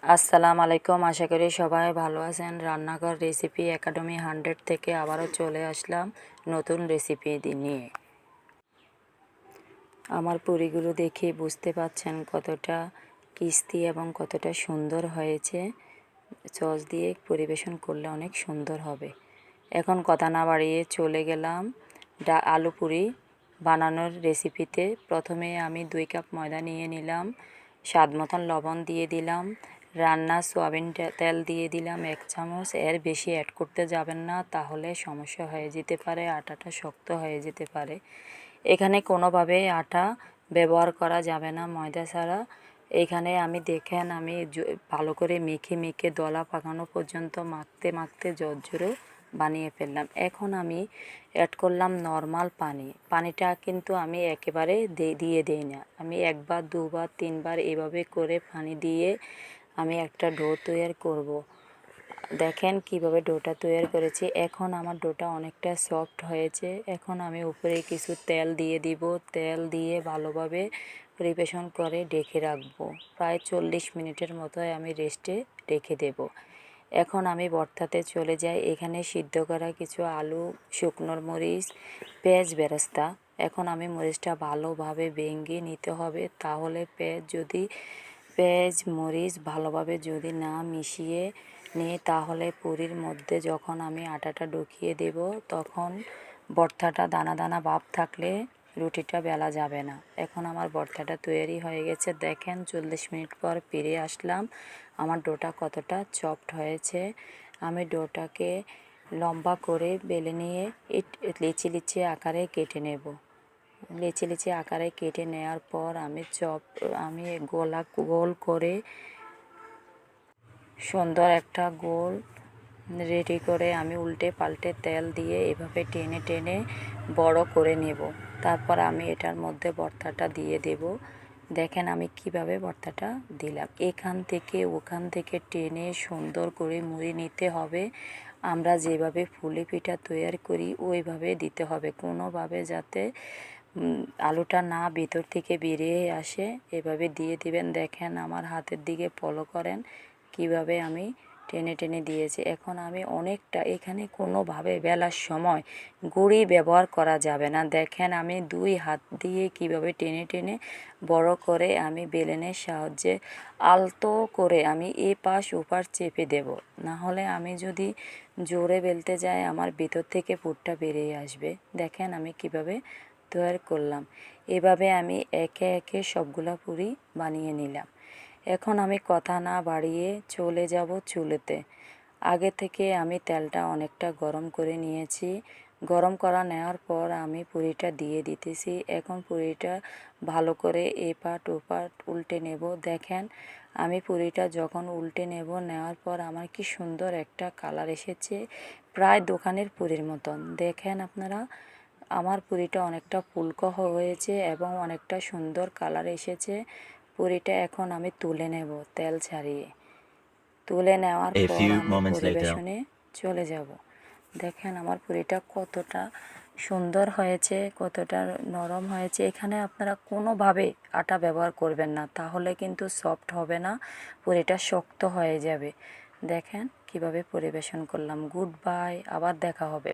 আসসালামু আলাইকুম। আশা করি সবাই ভালো আছেন। রান্নাঘর রেসিপি একাডেমি 100 থেকে আবারও চলে আসলাম নতুন রেসিপি নিয়ে। আমার পুরিগুলো দেখে বুঝতে পাচ্ছেন কতটা কিস্তি এবং কতটা সুন্দর হয়েছে। সস দিয়ে পরিবেশন করলে অনেক সুন্দর হবে। এখন কথা না বাড়িয়ে চলে গেলাম আলু পুরি বানানোর রেসিপিতে। প্রথমে আমি 2 কাপ ময়দা নিয়ে নিলাম, স্বাদ মতন লবণ দিয়ে দিলাম, রান্নার সয়াবিন তেল দিয়ে দিলাম 1 চামচ। এর বেশি অ্যাড করতে যাবেন না, তাহলে সমস্যা হয়ে যেতে পারে, আটাটা শক্ত হয়ে যেতে পারে। এখানে কোনোভাবে আটা ব্যবহার করা যাবে না ময়দা ছাড়া। এখানে আমি দেখেন আমি ভালো করে মেখে দলা পাকানো পর্যন্ত মাখতে জর্জরো বানিয়ে ফেললাম। এখন আমি অ্যাড করলাম নর্মাল পানি। পানিটা কিন্তু আমি একেবারে দিয়ে দেই না, আমি 1 বার 2 বার 3 বার এভাবে করে পানি দিয়ে আমি একটা ডো তৈরি করব। দেখেন কিভাবে ডোটা তৈরি করেছি। এখন আমার ডোটা অনেকটা সফট হয়েছে। এখন আমি উপরে কিছু তেল দিয়ে দিব। তেল দিয়ে ভালোভাবে পরিবেশন করে ঢেকে রাখবো। প্রায় 40 মিনিটের মতো আমি রেস্টে রেখে দেব। এখন আমি ভর্তাতে চলে যাই। এখানে সিদ্ধ করা কিছু আলু, শুকনো মরিচ, পেঁয়াজ বেরেস্তা। এখন আমি মরিচটা ভালোভাবে ভেঙে নিতে হবে, তাহলে পেঁয়াজ মরিচ ভালোভাবে যদি না মিশিয়ে নিই, তাহলে পুরির মধ্যে যখন আমি আটাটা ঢুকিয়ে দেব, তখন ভর্তাটা দানা দানা ভাব থাকলে রুটিটা বেলা যাবে না। এখন আমার ভর্তাটা তৈরি হয়ে গেছে। দেখেন 40 মিনিট পর ফিরে আসলাম। আমার ডোটা কতটা সফট হয়েছে। আমি ডোটাকে লম্বা করে বেলে নিয়ে লিচি আকারে কেটে নেব। লিচি আকারে কেটে নেওয়ার পর আমি গোল করে সুন্দর একটা গোল রেডি করে আমি উল্টে পাল্টে তেল দিয়ে এভাবে টেনে বড় করে নেব। তারপর আমি এটার মধ্যে ভর্তাটা দিয়ে দেব। দেখেন আমি কিভাবে ভর্তাটা দিলাম। এখান থেকে ওখান থেকে টেনে সুন্দর করে মুড়ে নিতে হবে। আমরা যেভাবে পুলি পিঠা তৈরি করি ওইভাবে দিতে হবে, কোনোভাবে যাতে আলুটা না ভিতর থেকে বেরিয়ে আসে, এভাবে দিয়ে দিবেন। দেখেন আমার হাতের দিকে ফলো করেন কিভাবে আমি টেনে দিয়েছি। এখন আমি অনেকটা, এখানে কোনোভাবে বেলার সময় গুঁড়ি ব্যবহার করা যাবে না। দেখেন আমি 2 হাত দিয়ে কিভাবে টেনে বড় করে আমি বেলনের সাহায্যে আলতো করে আমি এপাশ ওপাশ চেপে দেব। না হলে আমি যদি জোরে বেলতে যাই, আমার ভিতর থেকে পুরটা বেরিয়ে আসবে। দেখেন আমি কিভাবে তৈরি করলাম। এভাবে আমি একে সবগুলা পুরি বানিয়ে নিলাম। এখন আমি কথা না বাড়িয়ে চলে যাব চুলোতে। আগে থেকে আমি তেলটা অনেকটা গরম করে নিয়েছি। গরম করা নেওয়ার পর আমি পুরিটা দিয়ে দিতেছি। এখন পুরিটা ভালো করে এপাট ওপাট উল্টে নেব। দেখেন আমি পুরিটা যখন উল্টে নেওয়ার পর আমার কি সুন্দর একটা কালার এসেছে, প্রায় দোকানের পুরির মতন। দেখেন আপনারা আমার পুরিটা অনেকটা ফুলকো হয়েছে এবং অনেকটা সুন্দর কালার এসেছে। পুরিটা এখন আমি তুলে নেব তেল ছাড়িয়ে। তুলে নেওয়ার A পর few আমি moments later. পরিবেশনে চলে যাব। দেখেন আমার পুরিটা কতটা সুন্দর হয়েছে, কতটা নরম হয়েছে। এখানে আপনারা কোনোভাবে আটা ব্যবহার করবেন না, তাহলে কিন্তু সফট হবে না, পুরিটা শক্ত হয়ে যাবে। দেখেন কিভাবে পরিবেশন করলাম। গুড বাই, আবার দেখা হবে।